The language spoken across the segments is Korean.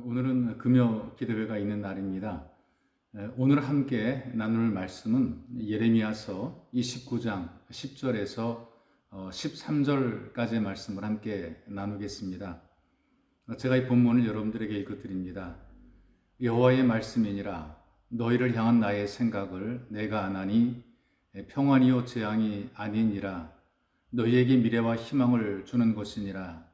오늘은 금요 기도회가 있는 날입니다. 오늘 함께 나눌 말씀은 예레미야서 29장 10절에서 13절까지의 말씀을 함께 나누겠습니다. 제가 이 본문을 여러분들에게 읽어드립니다. 여호와의 말씀이니라. 너희를 향한 나의 생각을 내가 아나니 평안이요 재앙이 아니니라. 너희에게 미래와 희망을 주는 것이니라.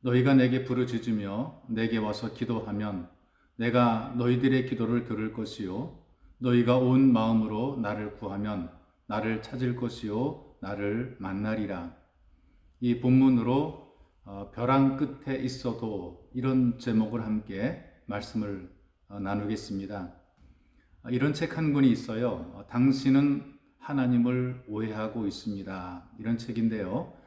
너희가 내게 부르짖으며 내게 와서 기도하면 내가 너희들의 기도를 들을 것이요 너희가 온 마음으로 나를 구하면 나를 찾을 것이요 나를 만나리라. 이 본문으로 벼랑 끝에 있어도 이런 제목을 함께 말씀을 나누겠습니다. 이런 책 한 권이 있어요. 당신은 하나님을 오해하고 있습니다. 이런 책인데요.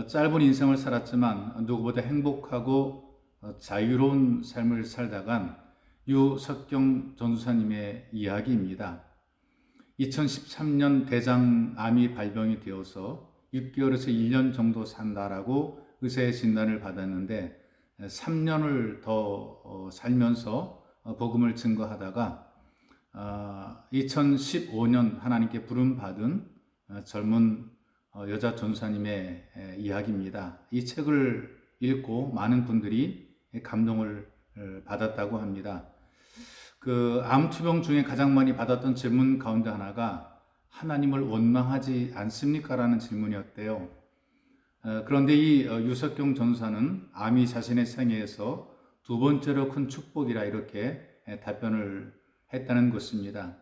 짧은 인생을 살았지만 누구보다 행복하고 자유로운 삶을 살다간 유석경 전도사님의 이야기입니다. 2013년 대장암이 발병이 되어서 6개월에서 1년 정도 산다라고 의사의 진단을 받았는데 3년을 더 살면서 복음을 증거하다가 2015년 하나님께 부름받은 젊은 여자 전사님의 이야기입니다. 이 책을 읽고 많은 분들이 감동을 받았다고 합니다. 그 암투병 중에 가장 많이 받았던 질문 가운데 하나가 하나님을 원망하지 않습니까? 라는 질문이었대요. 그런데 이 유석경 전사는 암이 자신의 생애에서 두 번째로 큰 축복이라 이렇게 답변을 했다는 것입니다.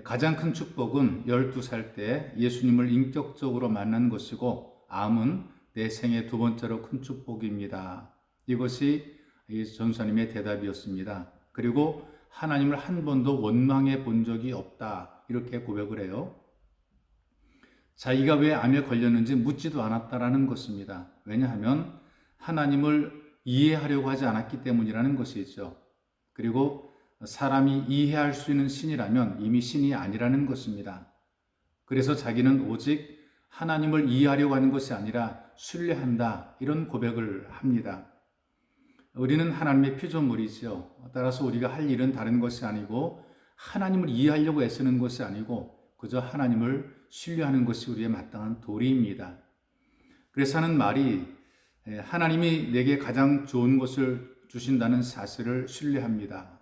가장 큰 축복은 12살 때 예수님을 인격적으로 만난 것이고 암은 내 생애 두 번째로 큰 축복입니다. 이것이 이 전사님의 대답이었습니다. 그리고 하나님을 한 번도 원망해 본 적이 없다. 이렇게 고백을 해요. 자기가 왜 암에 걸렸는지 묻지도 않았다라는 것입니다. 왜냐하면 하나님을 이해하려고 하지 않았기 때문이라는 것이죠. 그리고 사람이 이해할 수 있는 신이라면 이미 신이 아니라는 것입니다. 그래서 자기는 오직 하나님을 이해하려고 하는 것이 아니라 신뢰한다. 이런 고백을 합니다. 우리는 하나님의 피조물이지요. 따라서 우리가 할 일은 다른 것이 아니고 하나님을 이해하려고 애쓰는 것이 아니고 그저 하나님을 신뢰하는 것이 우리의 마땅한 도리입니다. 그래서 하는 말이 하나님이 내게 가장 좋은 것을 주신다는 사실을 신뢰합니다.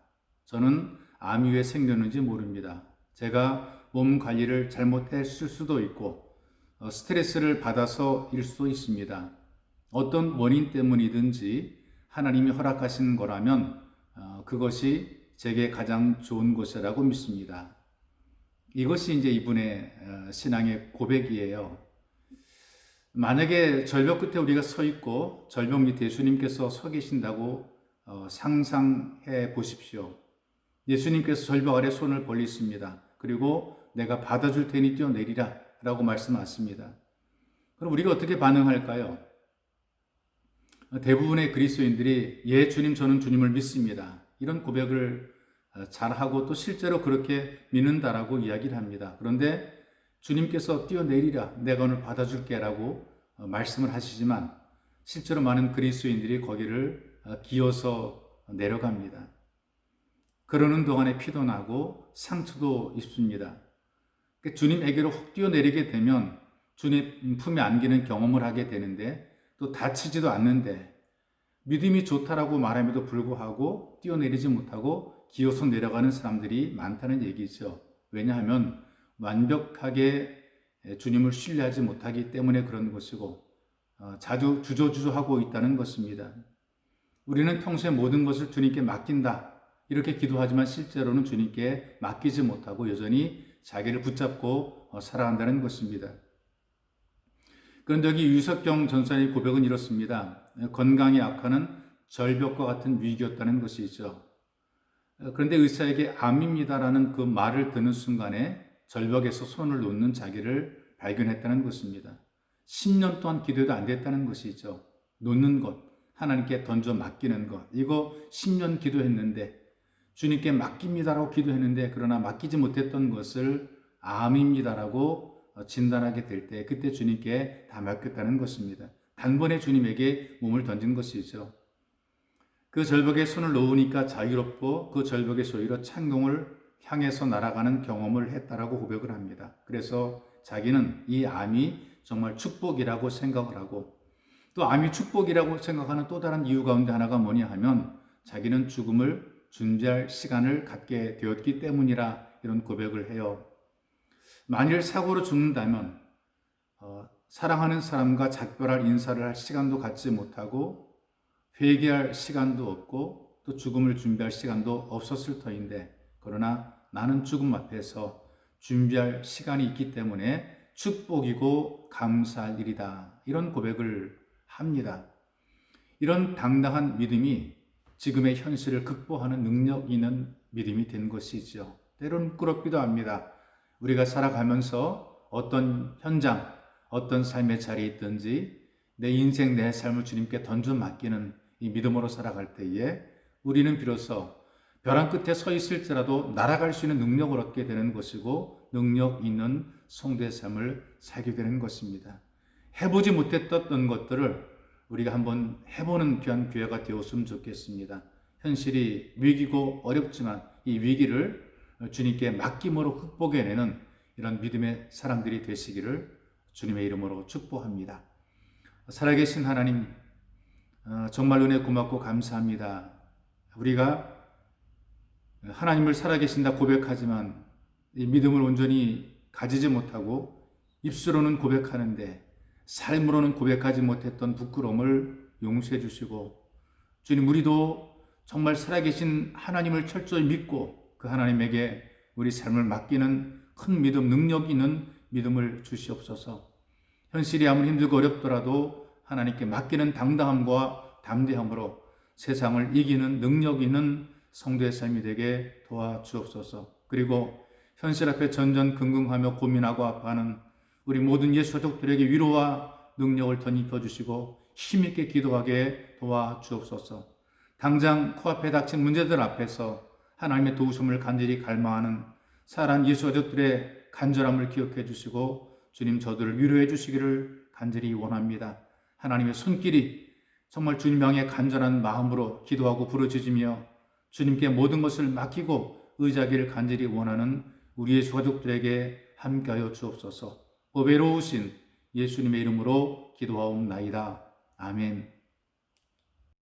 저는 암이 왜 생겼는지 모릅니다. 제가 몸 관리를 잘못했을 수도 있고 스트레스를 받아서일 수도 있습니다. 어떤 원인 때문이든지 하나님이 허락하신 거라면 그것이 제게 가장 좋은 것이라고 믿습니다. 이것이 이제 이분의 신앙의 고백이에요. 만약에 절벽 끝에 우리가 서 있고 절벽 밑에 예수님께서 서 계신다고 상상해 보십시오. 예수님께서 절벽 아래 손을 벌리십니다. 그리고 내가 받아줄 테니 뛰어내리라 라고 말씀하십니다. 그럼 우리가 어떻게 반응할까요? 대부분의 그리스도인들이 예 주님 저는 주님을 믿습니다. 이런 고백을 잘하고 또 실제로 그렇게 믿는다라고 이야기를 합니다. 그런데 주님께서 뛰어내리라 내가 오늘 받아줄게 라고 말씀을 하시지만 실제로 많은 그리스도인들이 거기를 기어서 내려갑니다. 그러는 동안에 피도 나고 상처도 입습니다. 주님에게로 훅 뛰어내리게 되면 주님 품에 안기는 경험을 하게 되는데 또 다치지도 않는데 믿음이 좋다라고 말함에도 불구하고 뛰어내리지 못하고 기어서 내려가는 사람들이 많다는 얘기죠. 왜냐하면 완벽하게 주님을 신뢰하지 못하기 때문에 그런 것이고 자주 주저주저하고 있다는 것입니다. 우리는 평소에 모든 것을 주님께 맡긴다 이렇게 기도하지만 실제로는 주님께 맡기지 못하고 여전히 자기를 붙잡고 살아간다는 것입니다. 그런데 여기 유석경 전사의 고백은 이렇습니다. 건강이 악화는 절벽과 같은 위기였다는 것이죠. 그런데 의사에게 암입니다라는 그 말을 듣는 순간에 절벽에서 손을 놓는 자기를 발견했다는 것입니다. 10년 동안 기도해도 안 됐다는 것이죠. 놓는 것, 하나님께 던져 맡기는 것. 이거 10년 기도했는데 주님께 맡깁니다라고 기도했는데 그러나 맡기지 못했던 것을 암입니다라고 진단하게 될 때 그때 주님께 다 맡겼다는 것입니다. 단번에 주님에게 몸을 던진 것이죠. 그 절벽에 손을 놓으니까 자유롭고 그 절벽의 소리로 창공을 향해서 날아가는 경험을 했다라고 고백을 합니다. 그래서 자기는 이 암이 정말 축복이라고 생각을 하고, 또 암이 축복이라고 생각하는 또 다른 이유 가운데 하나가 뭐냐 하면 자기는 죽음을 준비할 시간을 갖게 되었기 때문이라 이런 고백을 해요. 만일 사고로 죽는다면 사랑하는 사람과 작별할 인사를 할 시간도 갖지 못하고 회개할 시간도 없고 또 죽음을 준비할 시간도 없었을 터인데, 그러나 나는 죽음 앞에서 준비할 시간이 있기 때문에 축복이고 감사할 일이다, 이런 고백을 합니다. 이런 당당한 믿음이 지금의 현실을 극복하는 능력 있는 믿음이 된 것이죠. 때로는 부끄럽기도 합니다. 우리가 살아가면서 어떤 현장, 어떤 삶의 자리에 있든지 내 인생, 내 삶을 주님께 던져 맡기는 이 믿음으로 살아갈 때에 우리는 비로소 벼랑 끝에 서 있을지라도 날아갈 수 있는 능력을 얻게 되는 것이고, 능력 있는 성도의 삶을 살게 되는 것입니다. 해보지 못했던 것들을 우리가 한번 해보는 귀한 기회가 되었으면 좋겠습니다. 현실이 위기고 어렵지만 이 위기를 주님께 맡김으로 극복해내는 이런 믿음의 사람들이 되시기를 주님의 이름으로 축복합니다. 살아계신 하나님, 정말 은혜 고맙고 감사합니다. 우리가 하나님을 살아계신다 고백하지만 이 믿음을 온전히 가지지 못하고 입술로는 고백하는데 삶으로는 고백하지 못했던 부끄러움을 용서해 주시고, 주님, 우리도 정말 살아계신 하나님을 철저히 믿고 그 하나님에게 우리 삶을 맡기는 큰 믿음, 능력 있는 믿음을 주시옵소서. 현실이 아무리 힘들고 어렵더라도 하나님께 맡기는 당당함과 담대함으로 세상을 이기는 능력 있는 성도의 삶이 되게 도와주옵소서. 그리고 현실 앞에 전전긍긍하며 고민하고 아파하는 우리 모든 예수 가족들에게 위로와 능력을 덧입혀 주시고 힘있게 기도하게 도와주옵소서. 당장 코앞에 닥친 문제들 앞에서 하나님의 도우심을 간절히 갈망하는 사랑하는 예수 가족들의 간절함을 기억해 주시고 주님, 저들을 위로해 주시기를 간절히 원합니다. 하나님의 손길이 정말 주님 향해 간절한 마음으로 기도하고 부르짖으며 주님께 모든 것을 맡기고 의지하기를 간절히 원하는 우리 예수 가족들에게 함께하여 주옵소서. 보배로우신 예수님의 이름으로 기도하옵나이다. 아멘.